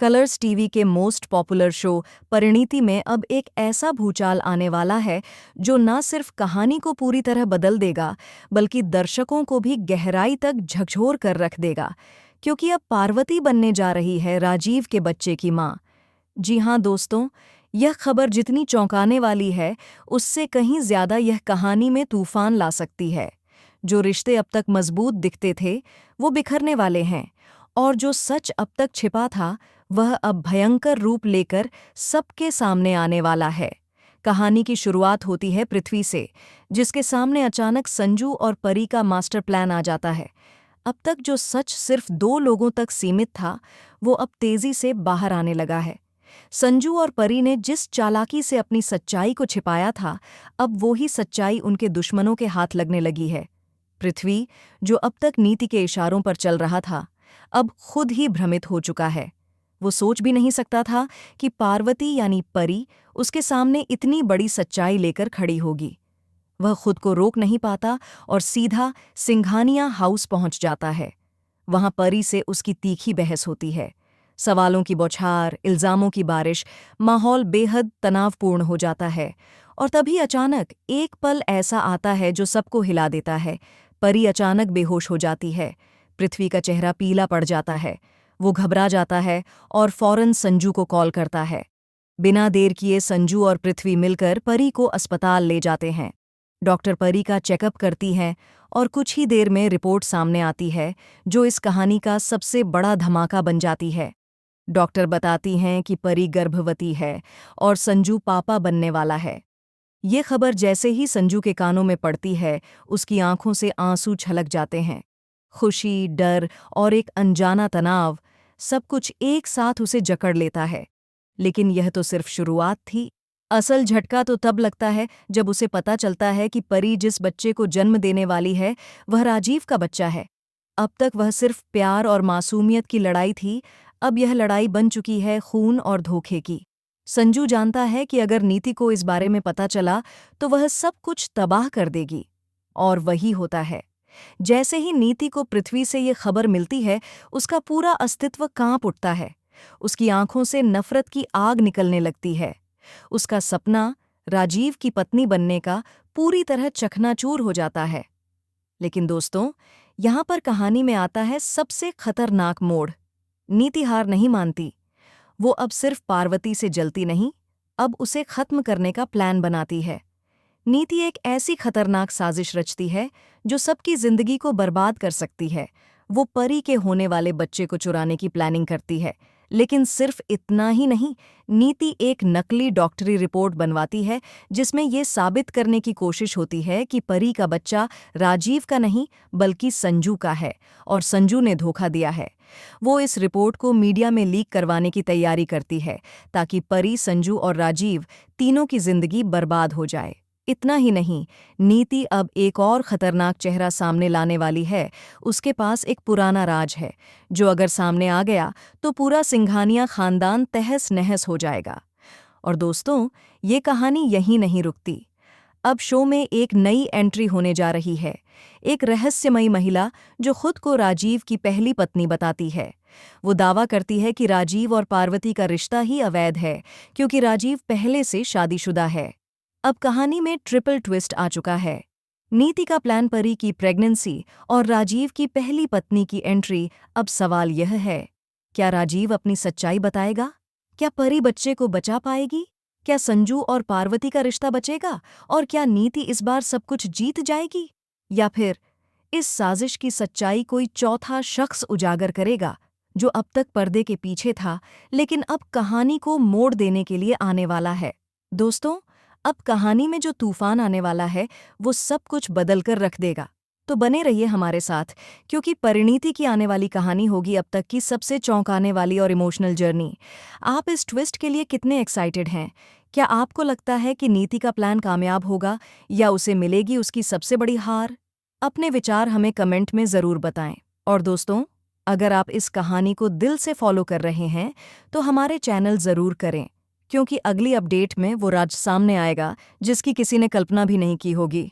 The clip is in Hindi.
कलर्स टीवी के मोस्ट पॉपुलर शो परिणीति में अब एक ऐसा भूचाल आने वाला है जो न सिर्फ कहानी को पूरी तरह बदल देगा बल्कि दर्शकों को भी गहराई तक झकझोर कर रख देगा, क्योंकि अब पार्वती बनने जा रही है राजीव के बच्चे की माँ। जी हाँ दोस्तों, यह खबर जितनी चौंकाने वाली है उससे कहीं ज्यादा यह कहानी में तूफान ला सकती है। जो रिश्ते अब तक मजबूत दिखते थे वो बिखरने वाले हैं, और जो सच अब तक छिपा था वह अब भयंकर रूप लेकर सबके सामने आने वाला है। कहानी की शुरुआत होती है पृथ्वी से, जिसके सामने अचानक संजू और परी का मास्टर प्लान आ जाता है। अब तक जो सच सिर्फ 2 लोगों तक सीमित था वो अब तेजी से बाहर आने लगा है। संजू और परी ने जिस चालाकी से अपनी सच्चाई को छिपाया था, अब वो ही सच्चाई उनके दुश्मनों के हाथ लगने लगी है। पृथ्वी, जो अब तक नीति के इशारों पर चल रहा था, अब खुद ही भ्रमित हो चुका है। वो सोच भी नहीं सकता था कि पार्वती यानी परी उसके सामने इतनी बड़ी सच्चाई लेकर खड़ी होगी। वह खुद को रोक नहीं पाता और सीधा सिंघानिया हाउस पहुंच जाता है। वहां परी से उसकी तीखी बहस होती है। सवालों की बौछार, इल्जामों की बारिश, माहौल बेहद तनावपूर्ण हो जाता है। और तभी अचानक एक पल ऐसा आता है जो सबको हिला देता है। परी अचानक बेहोश हो जाती है। पृथ्वी का चेहरा पीला पड़ जाता है। वो घबरा जाता है और फौरन संजू को कॉल करता है। बिना देर किए संजू और पृथ्वी मिलकर परी को अस्पताल ले जाते हैं। डॉक्टर परी का चेकअप करती हैं और कुछ ही देर में रिपोर्ट सामने आती है जो इस कहानी का सबसे बड़ा धमाका बन जाती है। डॉक्टर बताती हैं कि परी गर्भवती है और संजू पापा बनने वाला है। ये खबर जैसे ही संजू के कानों में पड़ती है, उसकी आंखों से आंसू छलक जाते हैं। खुशी, डर और एक अनजाना तनाव, सब कुछ एक साथ उसे जकड़ लेता है। लेकिन यह तो सिर्फ शुरुआत थी। असल झटका तो तब लगता है जब उसे पता चलता है कि परी जिस बच्चे को जन्म देने वाली है वह राजीव का बच्चा है। अब तक वह सिर्फ प्यार और मासूमियत की लड़ाई थी, अब यह लड़ाई बन चुकी है खून और धोखे की। संजू जानता है कि अगर नीति को इस बारे में पता चला तो वह सब कुछ तबाह कर देगी। और वही होता है। जैसे ही नीति को पृथ्वी से ये खबर मिलती है, उसका पूरा अस्तित्व कांप उठता है। उसकी आंखों से नफरत की आग निकलने लगती है। उसका सपना राजीव की पत्नी बनने का पूरी तरह चकनाचूर हो जाता है। लेकिन दोस्तों, यहाँ पर कहानी में आता है सबसे खतरनाक मोड़। नीति हार नहीं मानती। वो अब सिर्फ पार्वती से जलती नहीं, अब उसे खत्म करने का प्लान बनाती है। नीति एक ऐसी खतरनाक साजिश रचती है जो सबकी जिंदगी को बर्बाद कर सकती है। वो परी के होने वाले बच्चे को चुराने की प्लानिंग करती है। लेकिन सिर्फ इतना ही नहीं, नीति एक नकली डॉक्टरी रिपोर्ट बनवाती है जिसमें ये साबित करने की कोशिश होती है कि परी का बच्चा राजीव का नहीं बल्कि संजू का है और संजू ने धोखा दिया है। वो इस रिपोर्ट को मीडिया में लीक करवाने की तैयारी करती है ताकि परी, संजू और राजीव तीनों की जिंदगी बर्बाद हो जाए। इतना ही नहीं, नीति अब एक और खतरनाक चेहरा सामने लाने वाली है। उसके पास एक पुराना राज है जो अगर सामने आ गया तो पूरा सिंघानिया खानदान तहस नहस हो जाएगा। और दोस्तों, ये कहानी यहीं नहीं रुकती। अब शो में एक नई एंट्री होने जा रही है। एक रहस्यमयी महिला जो खुद को राजीव की पहली पत्नी बताती है। वो दावा करती है कि राजीव और पार्वती का रिश्ता ही अवैध है क्योंकि राजीव पहले से शादीशुदा है। अब कहानी में ट्रिपल ट्विस्ट आ चुका है। नीति का प्लान, परी की प्रेगनेंसी और राजीव की पहली पत्नी की एंट्री। अब सवाल यह है, क्या राजीव अपनी सच्चाई बताएगा? क्या परी बच्चे को बचा पाएगी? क्या संजू और पार्वती का रिश्ता बचेगा? और क्या नीति इस बार सब कुछ जीत जाएगी? या फिर इस साजिश की सच्चाई कोई चौथा शख्स उजागर करेगा जो अब तक पर्दे के पीछे था लेकिन अब कहानी को मोड़ देने के लिए आने वाला है? दोस्तों, अब कहानी में जो तूफान आने वाला है वो सब कुछ बदल कर रख देगा। तो बने रहिए हमारे साथ, क्योंकि परिणीति की आने वाली कहानी होगी अब तक की सबसे चौंकाने वाली और इमोशनल जर्नी। आप इस ट्विस्ट के लिए कितने एक्साइटेड हैं? क्या आपको लगता है कि नीति का प्लान कामयाब होगा या उसे मिलेगी उसकी सबसे बड़ी हार? अपने विचार हमें कमेंट में ज़रूर बताएं। और दोस्तों, अगर आप इस कहानी को दिल से फॉलो कर रहे हैं तो हमारे चैनल ज़रूर करें, क्योंकि अगली अपडेट में वो राज सामने आएगा जिसकी किसी ने कल्पना भी नहीं की होगी।